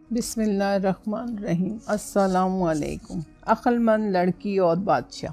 बिस्मिल्लाहिर्रहमानिर्रहीम। अस्सलामुअलैकुम। अक्लमंद लड़की और बादशाह।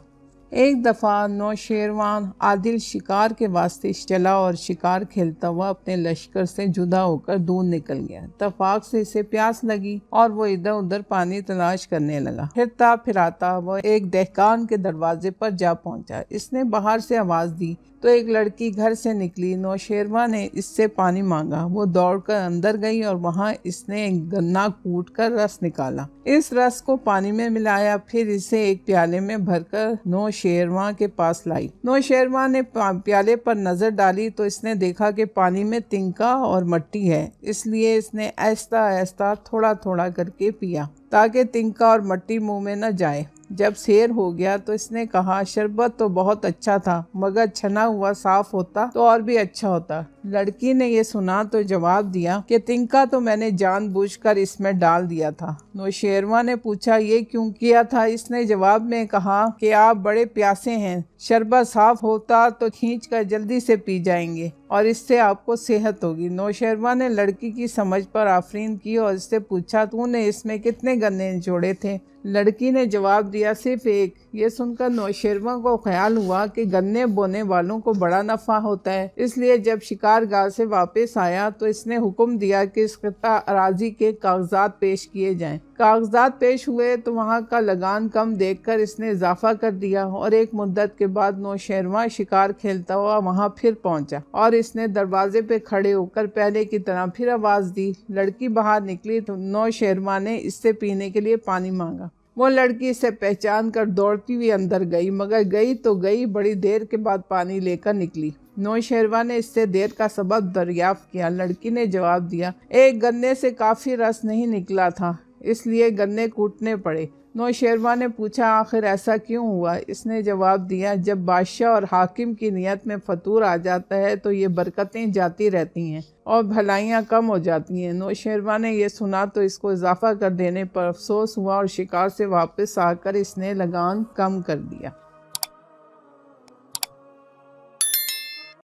एक दफ़ा नौशेरवान आदिल शिकार के वास्ते चला और शिकार खेलता हुआ अपने लश्कर से जुदा होकर दूर निकल गया। इत्तेफाक से इसे प्यास लगी और वो इधर उधर पानी तलाश करने लगा। फिरता फिराता वो एक दहकान के दरवाजे पर जा पहुंचा। इसने बाहर से आवाज़ दी तो एक लड़की घर से निकली। नौशेरवा ने इससे पानी मांगा। वो दौड़कर अंदर गई और वहाँ इसने एक गन्ना कूटकर रस निकाला। इस रस को पानी में मिलाया, फिर इसे एक प्याले में भरकर नौशेरवा के पास लाई। नौशेरवा ने प्याले पर नजर डाली तो इसने देखा कि पानी में तिनका और मट्टी है, इसलिए इसने आहिस्ता आहिस्ता थोड़ा थोड़ा करके पिया ताकि तिनका और मट्टी मुंह में न जाए। जब शेर हो गया तो इसने कहा, शरबत तो बहुत अच्छा था, मगर छना हुआ साफ होता तो और भी अच्छा होता। लड़की ने ये सुना तो जवाब दिया कि तिनका तो मैंने जानबूझकर इसमें डाल दिया था। नौशेरवा ने पूछा, ये क्यों किया था? इसने जवाब में कहा कि आप बड़े प्यासे हैं, शरबत साफ होता तो खींच कर जल्दी से पी जाएंगे और इससे आपको सेहत होगी। नौशेरवा ने लड़की की समझ पर आफरीन की और इससे पूछा, तूने इसमें कितने गन्ने निचोड़े थे? लड़की ने जवाब दिया, सिर्फ एक। ये सुनकर नौशेरवा को ख्याल हुआ कि गन्ने बोने वालों को बड़ा नफा होता है, इसलिए जब शिकारगाह से वापस आया तो इसने हुक्म दिया कि इस क़िता अराजी के कागजात पेश किए जाएं। कागजात पेश हुए तो वहाँ का लगान कम देखकर इसने इजाफा कर दिया और एक मुद्दत के बाद नौशेरवा शिकार खेलता हुआ वहाँ फिर पहुँचा और इसने दरवाजे पे खड़े होकर पहले की तरह फिर आवाज़ दी। लड़की बाहर निकली तो नौशेरवा ने इससे पीने के लिए पानी मांगा। वो लड़की इसे पहचान कर दौड़ती हुई अंदर गई, मगर गई तो गई, बड़ी देर के बाद पानी लेकर निकली। नौशेरवा ने इससे देर का सबब दरियाफ्त किया। लड़की ने जवाब दिया, एक गन्ने से काफ़ी रस नहीं निकला था, इसलिए गन्ने कूटने पड़े। नौशेरवा ने पूछा, आखिर ऐसा क्यों हुआ? इसने जवाब दिया, जब बादशाह और हाकिम की नियत में फतूर आ जाता है तो ये बरकतें जाती रहती हैं और भलाइयाँ कम हो जाती हैं। नौशेरवा ने यह सुना तो इसको इजाफा कर देने पर अफसोस हुआ और शिकार से वापस आकर इसने लगान कम कर दिया।